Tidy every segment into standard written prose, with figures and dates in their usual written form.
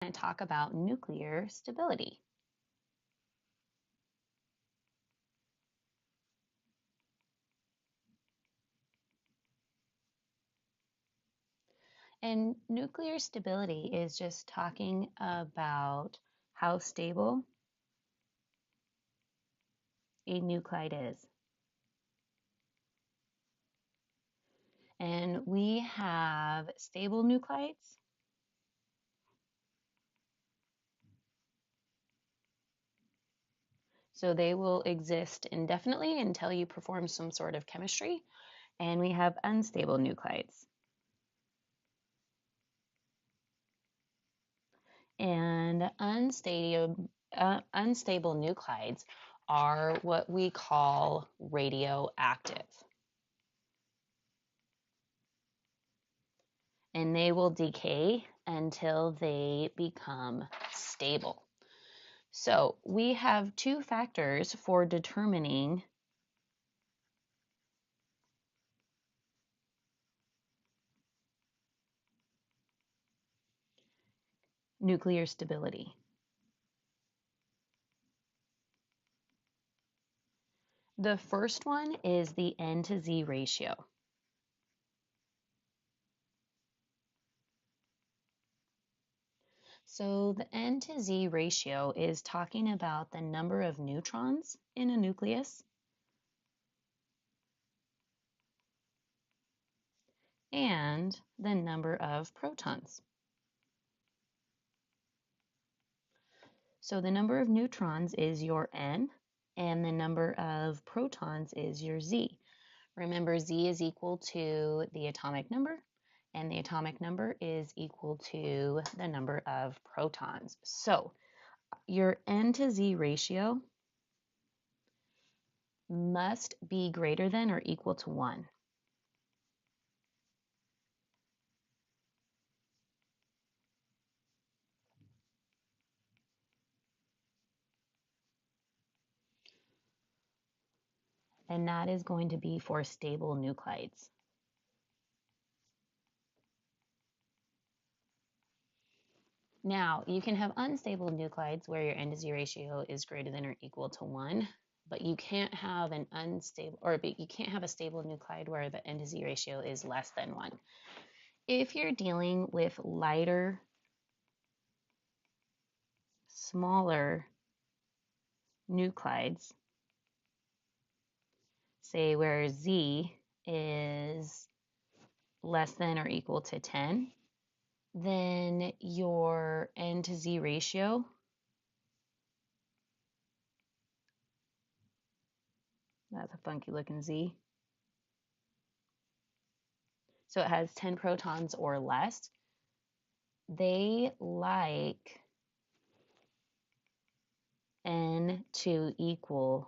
going to talk about nuclear stability. And nuclear stability is just talking about how stable a nuclide is. And we have stable nuclides. So they will exist indefinitely until you perform some sort of chemistry. And we have unstable nuclides. And unstable nuclides are what we call radioactive. And they will decay until they become stable. So we have two factors for determining nuclear stability. The first one is the N to Z ratio. So the N to Z ratio is talking about the number of neutrons in a nucleus and the number of protons. So the number of neutrons is your N, and the number of protons is your Z. Remember, Z is equal to the atomic number, and the atomic number is equal to the number of protons. So your N to Z ratio must be greater than or equal to 1. And that is going to be for stable nuclides. Now, you can have unstable nuclides where your N to Z ratio is greater than or equal to 1, but you can't have an unstable, or you can't have a stable nuclide where the N to Z ratio is less than 1. If you're dealing with lighter, smaller nuclides, say where Z is less than or equal to 10, then your N to Z ratio that's a funky looking Z. So it has 10 protons or less. They like N to equal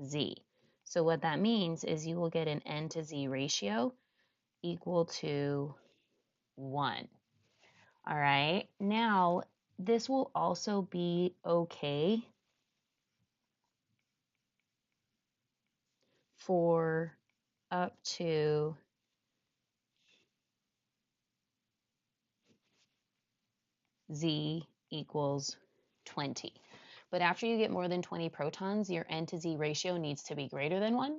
Z. So what that means is you will get an N to Z ratio equal to 1. All right, now this will also be okay for up to Z equals 20. But after you get more than 20 protons, your N to Z ratio needs to be greater than 1.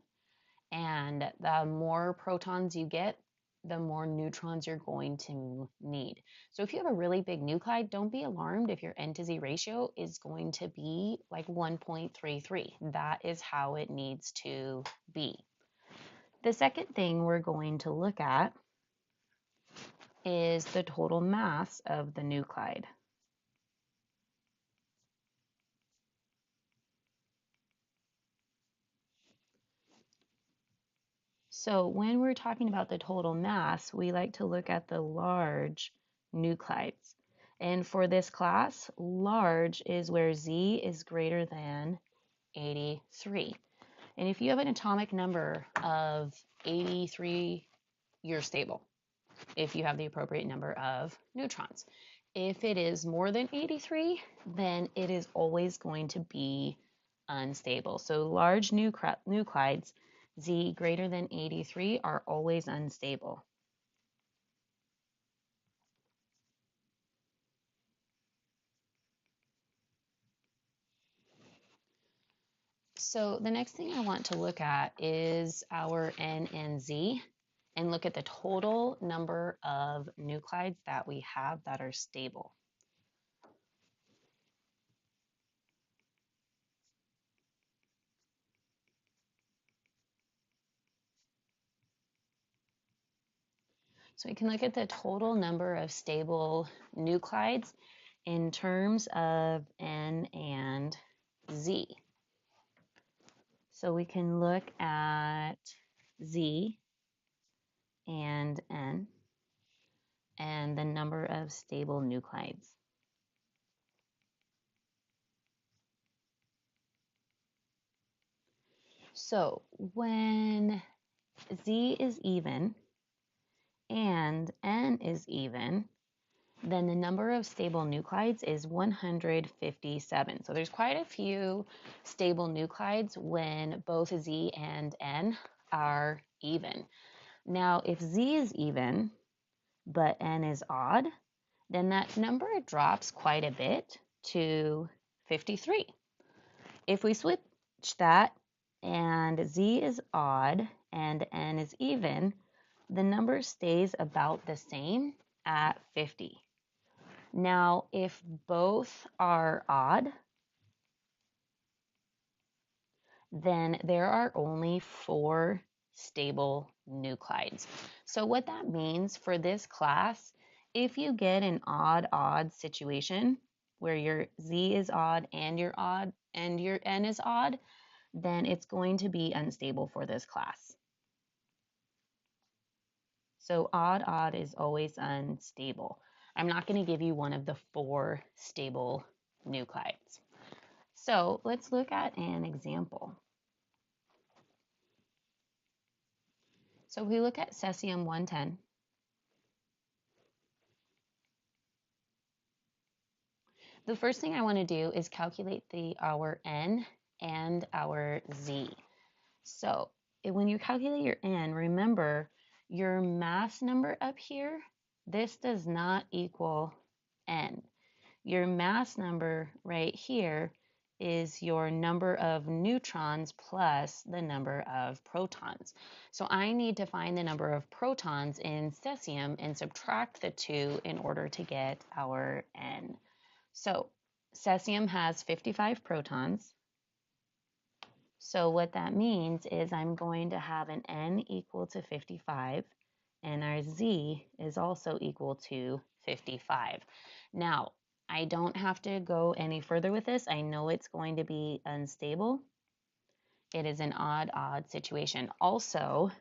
And the more protons you get, the more neutrons you're going to need. So if you have a really big nuclide, don't be alarmed if your N to Z ratio is going to be like 1.33. That is how it needs to be. The second thing we're going to look at is the total mass of the nuclide. So when we're talking about the total mass, we like to look at the large nuclides. And for this class, large is where Z is greater than 83. And if you have an atomic number of 83, you're stable if you have the appropriate number of neutrons. If it is more than 83, then it is always going to be unstable. So large nuclides, Z greater than 83, are always unstable. So the next thing I want to look at is our N and Z and look at the total number of nuclides that we have that are stable. So we can look at the total number of stable nuclides in terms of N and Z. So we can look at Z and N and the number of stable nuclides. So when Z is even and N is even, then the number of stable nuclides is 157. So there's quite a few stable nuclides when both Z and N are even. Now, if Z is even, but N is odd, then that number drops quite a bit to 53. If we switch that and Z is odd and N is even, the number stays about the same at 50. Now, if both are odd, then there are only 4 stable nuclides. So what that means for this class, if you get an odd-odd situation where your Z is odd and your N is odd, then it's going to be unstable for this class. So odd is always unstable. I'm not going to give you one of the 4 stable nuclides. So let's look at an example. So if we look at cesium 110, the first thing I want to do is calculate our N and our Z. So when you calculate your N, remember your mass number up here, this does not equal N. Your mass number right here is your number of neutrons plus the number of protons. So I need to find the number of protons in cesium and subtract the 2 in order to get our N. So cesium has 55 protons. So what that means is I'm going to have an N equal to 55, and our Z is also equal to 55. Now, I don't have to go any further with this. I know it's going to be unstable. It is an odd-odd situation. Also,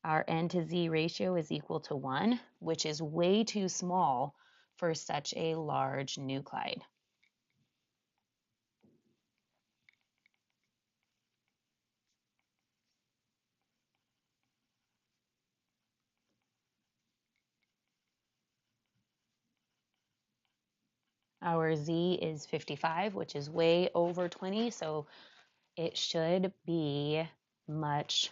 our N to Z ratio is equal to 1, which is way too small for such a large nuclide. Our Z is 55, which is way over 20, so it should be much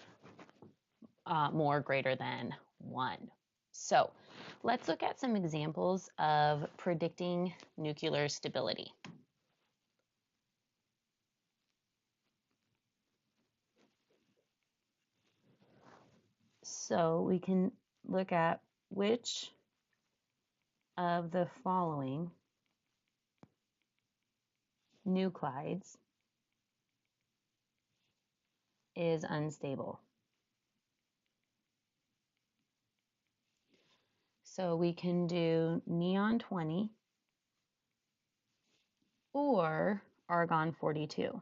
more greater than 1. So let's look at some examples of predicting nuclear stability. So we can look at which of the following nuclides is unstable. So we can do neon 20 or argon 42.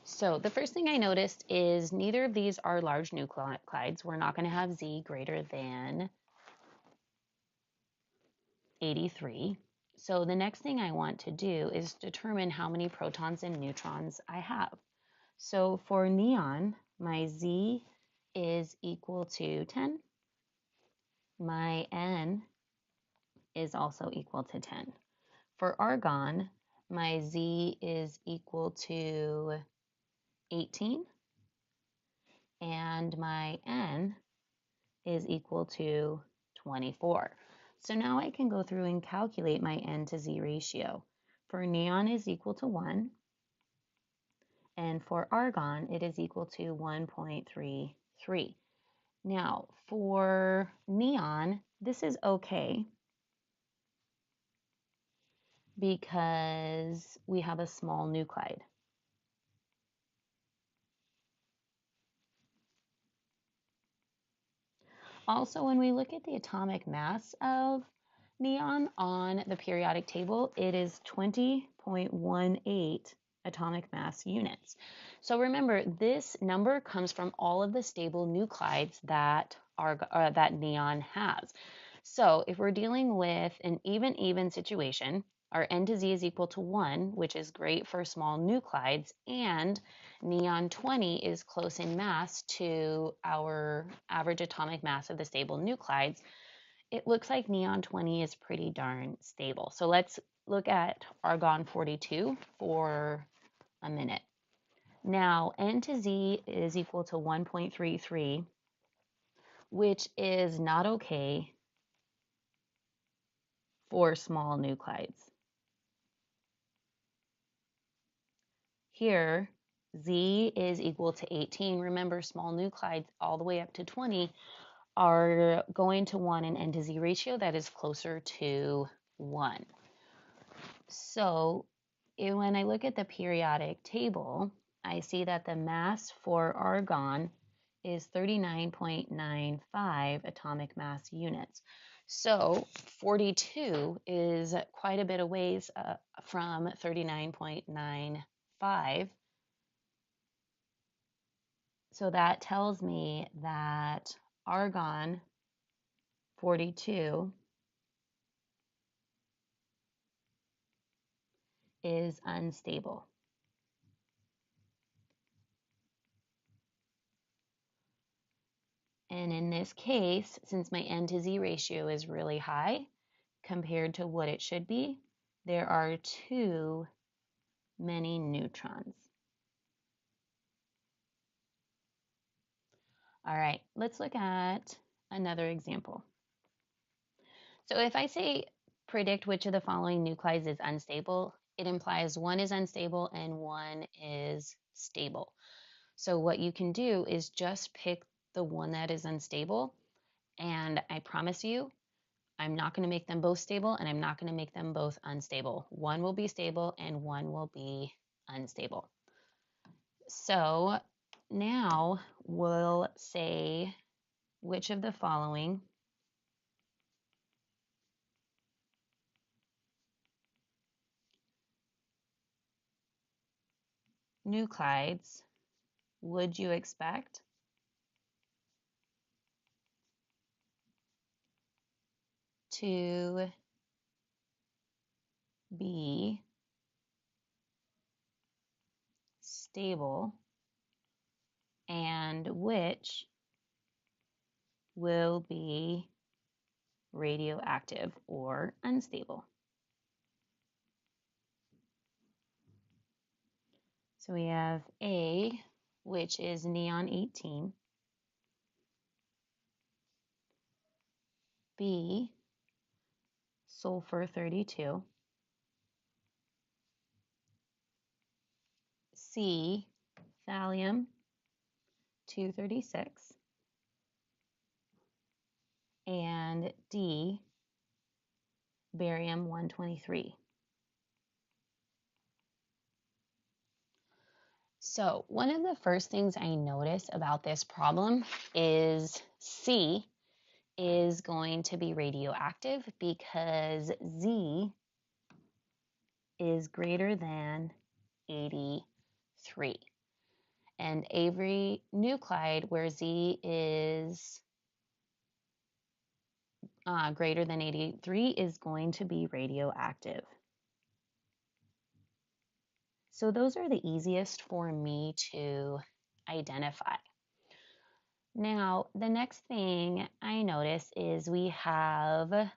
So the first thing I noticed is neither of these are large nuclides. We're not going to have Z greater than 83. So the next thing I want to do is determine how many protons and neutrons I have. So for neon, my Z is equal to 10. My N is also equal to 10. For argon, my Z is equal to 18. And my N is equal to 24. So now I can go through and calculate my N to Z ratio. for neon is equal to 1, and for argon, it is equal to 1.33. Now, for neon, this is okay because we have a small nuclide. Also, when we look at the atomic mass of neon on the periodic table, it is 20.18 atomic mass units. So remember, this number comes from all of the stable nuclides that neon has. So if we're dealing with an even situation, our N to Z is equal to 1, which is great for small nuclides, and neon 20 is close in mass to our average atomic mass of the stable nuclides. It looks like neon 20 is pretty darn stable. So let's look at argon 42 for a minute. Now, N to Z is equal to 1.33, which is not okay for small nuclides. Here, Z is equal to 18. Remember, small nuclides all the way up to 20 are going to want an N to Z ratio that is closer to 1. So when I look at the periodic table, I see that the mass for argon is 39.95 atomic mass units. So 42 is quite a bit of ways from 39.95. So that tells me that argon 42 is unstable. And in this case, since my N to Z ratio is really high compared to what it should be, there are too many neutrons. All right, let's look at another example. So if I say predict which of the following nuclides is unstable, it implies one is unstable and one is stable. So what you can do is just pick the one that is unstable, and I promise you, I'm not going to make them both stable, and I'm not going to make them both unstable. One will be stable and one will be unstable. So now we'll say which of the following nuclides would you expect to be stable and which will be radioactive or unstable. So we have A, which is neon 18, B, sulfur 32, C, thallium 236, and D, barium 123. So one of the first things I notice about this problem is C is going to be radioactive because Z is greater than 83. And every nuclide where Z is greater than 83 is going to be radioactive. So those are the easiest for me to identify. Now, the next thing I notice is we have an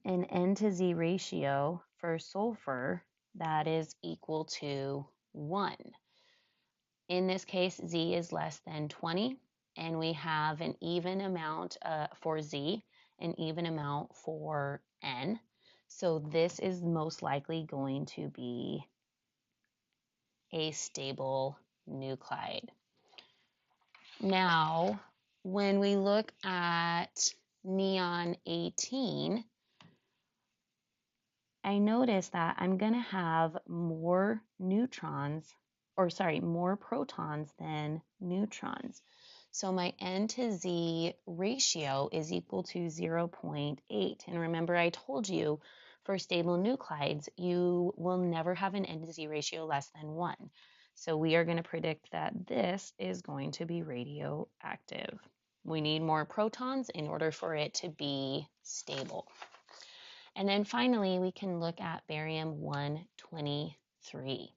N to Z ratio for sulfur that is equal to 1. In this case, Z is less than 20, and we have an even amount for Z, an even amount for N. So this is most likely going to be a stable nuclide. Now, when we look at neon 18, I notice that I'm going to have more more protons than neutrons. So my N to Z ratio is equal to 0.8. And remember, I told you for stable nuclides, you will never have an N to Z ratio less than 1. So we are going to predict that this is going to be radioactive. We need more protons in order for it to be stable. And then finally, we can look at barium 123.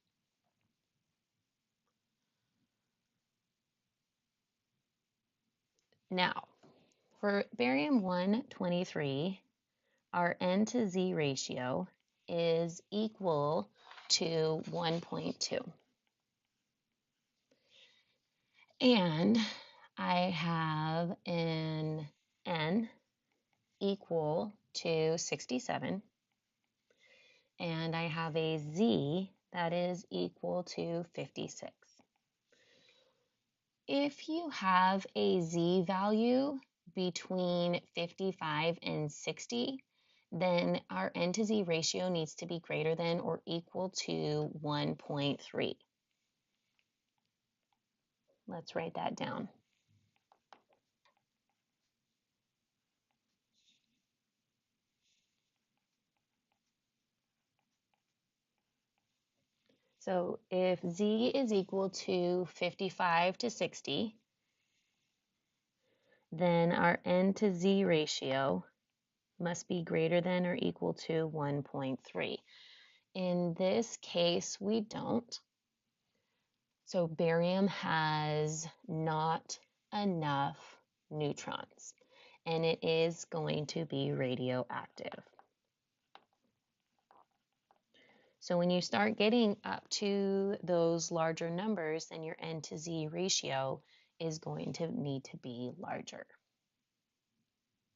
Now, for barium 123, our N to Z ratio is equal to 1.2. And I have an N equal to 67. And I have a Z that is equal to 56. If you have a Z value between 55 and 60, then our N to Z ratio needs to be greater than or equal to 1.3. Let's write that down. So if Z is equal to 55 to 60, then our N to Z ratio must be greater than or equal to 1.3. In this case, we don't. So barium has not enough neutrons, and it is going to be radioactive. So when you start getting up to those larger numbers, then your N to Z ratio is going to need to be larger.